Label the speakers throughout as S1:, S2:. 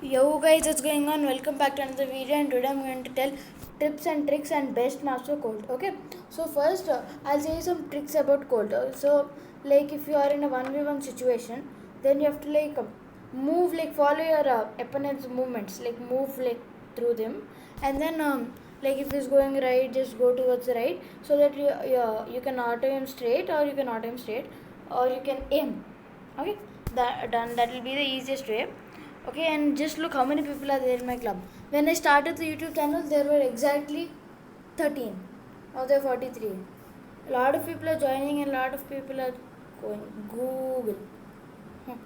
S1: Yo guys, what's going on? Welcome back to another video, and today I'm going to tell tips and tricks and best maps for cold. Okay, so first I'll say some tricks about cold. Like if you are in a 1v1 situation, then you have to move, follow your opponent's movements, like move like through them, and then like if he's going right, just go towards the right, so that you can auto him straight, or you can auto him straight, or you can aim. Okay, that done. That will be the easiest way. Okay, and just look how many people are there in my club. When I started the YouTube channel, there were exactly 13. Now there are 43. A lot of people are joining and a lot of people are going. Google. Hmm.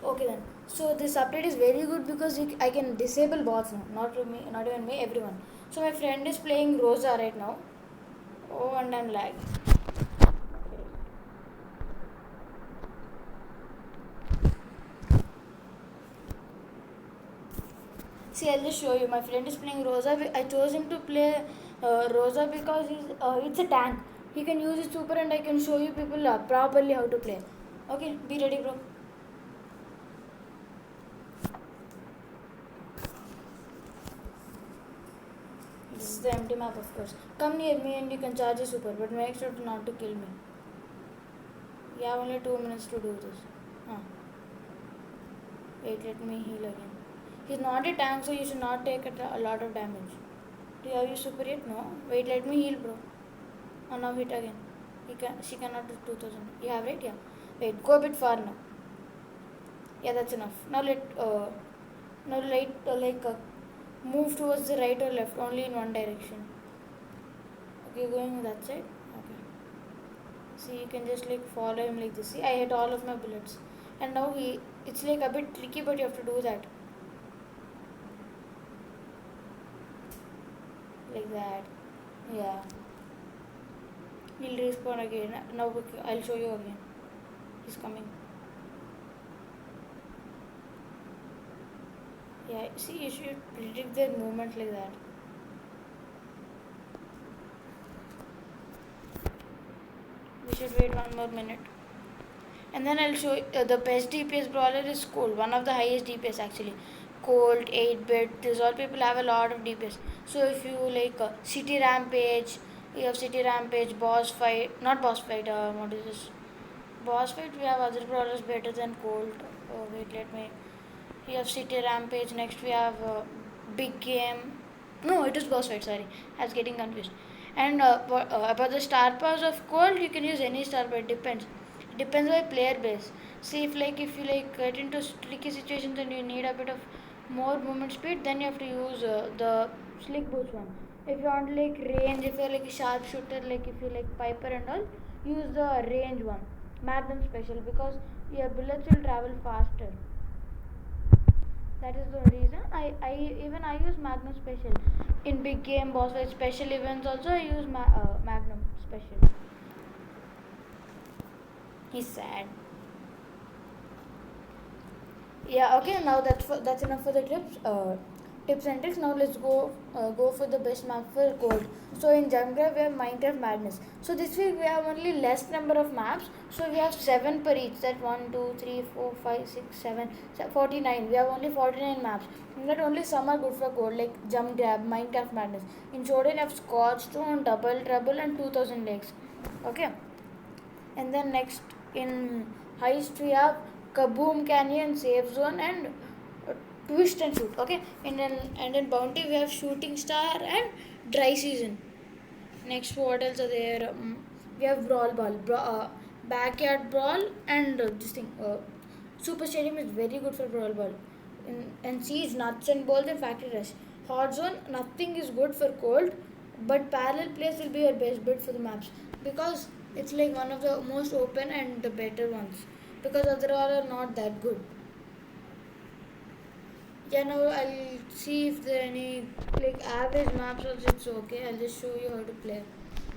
S1: Okay then. So this update is very good because I can disable bots now. Not me, not even me, everyone. So my friend is playing Rosa right now. Oh, and I'm lag. See, I'll just show you. My friend is playing Rosa. I chose him to play Rosa because it's a tank. He can use his super, and I can show you people properly how to play. Okay, be ready, bro. This is the empty map, of course. Come near me and you can charge a super, but make sure not to kill me. You have only 2 minutes to do this. Huh. Wait, let me heal again. He's not a tank, so you should not take a lot of damage. Do you have your super yet? No. Wait, let me heal, bro. Oh, now hit again. She cannot do 2000. You have it? Yeah. Wait, go a bit far now. Yeah, that's enough. Now move towards the right or left, only in one direction. Okay, going that side. Okay. See, you can just follow him like this. See, I hit all of my bullets, and now it's like a bit tricky, but you have to do that like that. Yeah. He'll respawn again. Now I'll show you again. He's coming. Yeah, see, you should predict their movement like that. We should wait 1 more minute. And then I'll show you, the best DPS brawler is Cold, one of the highest DPS actually. Cold, 8-bit, these all people have a lot of DPS. So if you City Rampage, you have City Rampage, Boss Fight, not Boss Fight, what is this? Boss Fight, we have other brawlers better than Cold. Oh, wait, let me. We have City Rampage, next we have Big Game. No, it is Boss Fight, sorry. I was getting confused. And about the star powers of Cold, you can use any star power, it depends. It depends by player base. See, if you get into tricky situations and you need a bit of more movement speed, then you have to use the Slick Boost one. If you want range, if you're a sharpshooter, if you Piper and all, use the range one. Magnum Special, because your bullets will travel faster. That is the reason I use Magnum Special in big game boss fight special events. Also, I use Magnum Special. He's sad. Yeah. Okay. Now that's enough for the tips and tricks. Now let's go for the best map for gold. So in Jamgrave we have Minecraft Madness. So this week we have only less number of maps. So we have 7 per each. That 1, 2, 3, 4, 5, 6, 7, 49. We have only 49 maps. And that only some are good for gold, like Jump Grab, Minecraft Madness. In Showdown you have Scorch Stone, Double Trouble, and 2000 legs. Okay. And then next in Heist we have Kaboom Canyon, Safe Zone, and Twist and Shoot. Okay, and in Bounty we have Shooting Star and Dry Season. Next, what else are there? We have Brawl Ball, Backyard Brawl, and this thing. Super Stadium is very good for Brawl Ball. And Siege, Nuts and Balls, and Factory Rush. Hot Zone, nothing is good for cold, but Parallel Place will be your best bet for the maps, because it's like one of the most open and the better ones, because other all are not that good. Yeah, now I'll see if there are any average maps. Also, it's okay. I'll just show you how to play.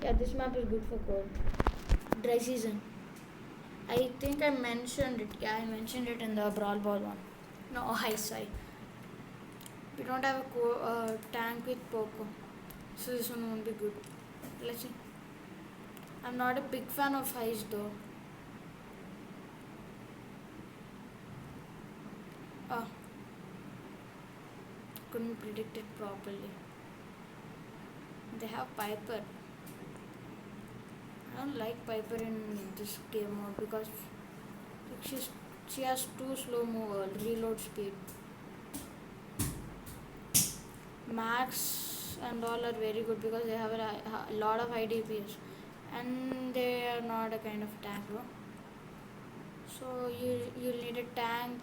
S1: Yeah, this map is good for cold. Dry season. I think I mentioned it. Yeah, I mentioned it in the Brawl Ball one. No, high side. We don't have a tank with Poco, so this one won't be good. Let's see. I'm not a big fan of Heist though. Oh, couldn't predict it properly. They have Piper. I don't like Piper in this game mode because she has too slow reload speed. Max and all are very good because they have a lot of high DPS, and they are not a kind of tank, bro. So you'll need a tank.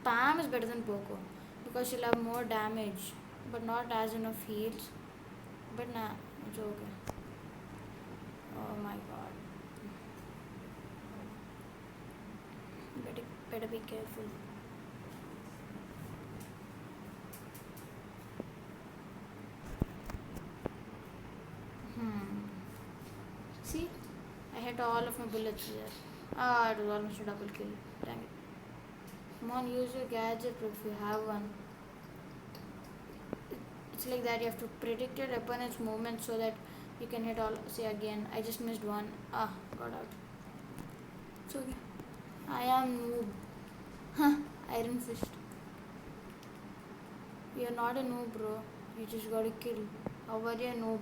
S1: Pam is better than Poco because she'll have more damage, but not as enough heals. But nah, it's okay. Oh my god. Better be careful. See? I hit all of my bullets there. Ah, it was almost a double kill. Dang it. Come on, use your gadget if you have one. It's like that, you have to predict your opponent's movement so that you can hit all. See again, I just missed one. Ah, got out. It's okay. I am noob. Huh, Iron Fist. You're not a noob, bro. You just got a kill. How are you a noob?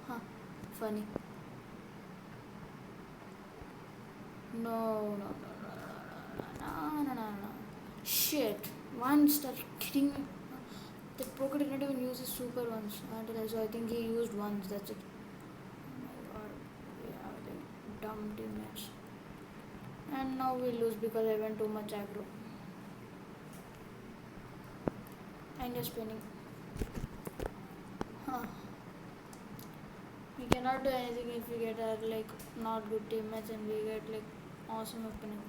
S1: Huh, funny. No. Shit. One started kidding me. That Poker didn't even use his super once. So I think he used once. That's it. Oh my god. Yeah, like dumb teammates. And now we lose because I went too much aggro. And you're spinning. Huh. We cannot do anything if we get our like not good teammates and we get like awesome opening.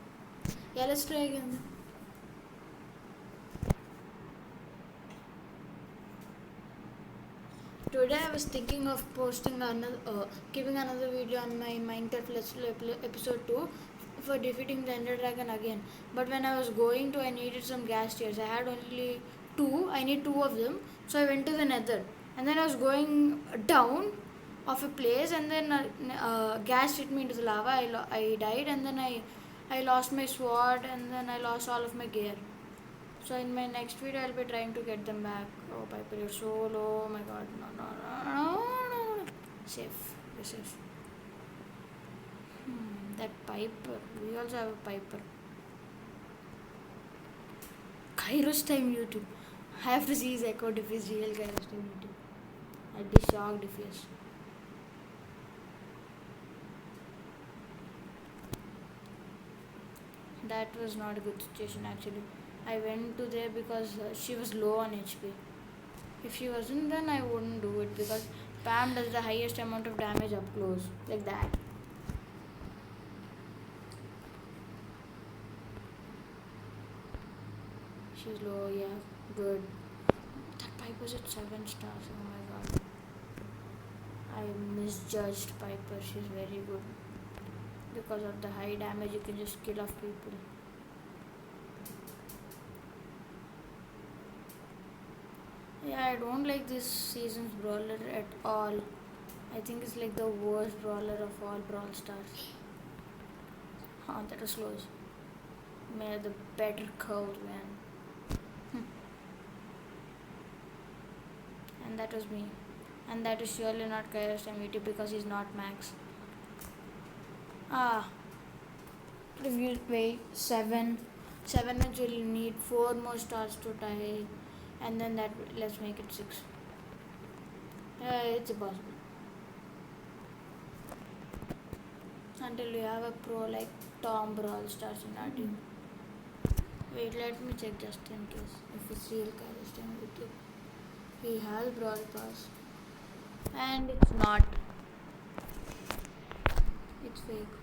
S1: Yeah, let's try again. Today I was thinking of posting giving another video on my Minecraft Let's Play episode 2 for defeating the Ender Dragon again. But when I was going to, I needed some gas tiers. I had only 2. I need 2 of them. So I went to the Nether. And then I was going down of a place, and then gas hit me into the lava. I died, and then I lost my sword, and then I lost all of my gear. So in my next video, I'll be trying to get them back. Oh, Piper, you're so low. Oh my god. No. Safe. We're safe. That Piper. We also have a Piper. Kairos time YouTube. I have to see his account if he's real Kairos time YouTube. I'd be shocked if he is. That was not a good situation actually. I went to there because she was low on HP. If she wasn't, then I wouldn't do it because Pam does the highest amount of damage up close, like that. She's low, yeah, good. That Piper's at 7 stars, oh my god. I misjudged Piper, she's very good. Because of the high damage, you can just kill off people. Yeah, I don't like this season's brawler at all. I think it's like the worst brawler of all Brawl Stars. That was close. May the better curve, man. And that was me. And that is surely not Kairos MVT because he's not max. If you wait 7 minutes, you'll need 4 more stars to tie, and then let's make it 6. It's impossible until you have a pro like Tom Brawl Stars in our team. Wait, let me check just in case if it's real Kairos time with you. He has Brawl Pass, and it's not. It's fake.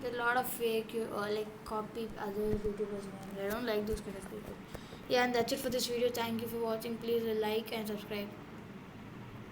S1: There's a lot of fake like copy other YouTubers' names. I don't like those kind of people. Yeah, and that's it for this video. Thank you for watching. Please like and subscribe.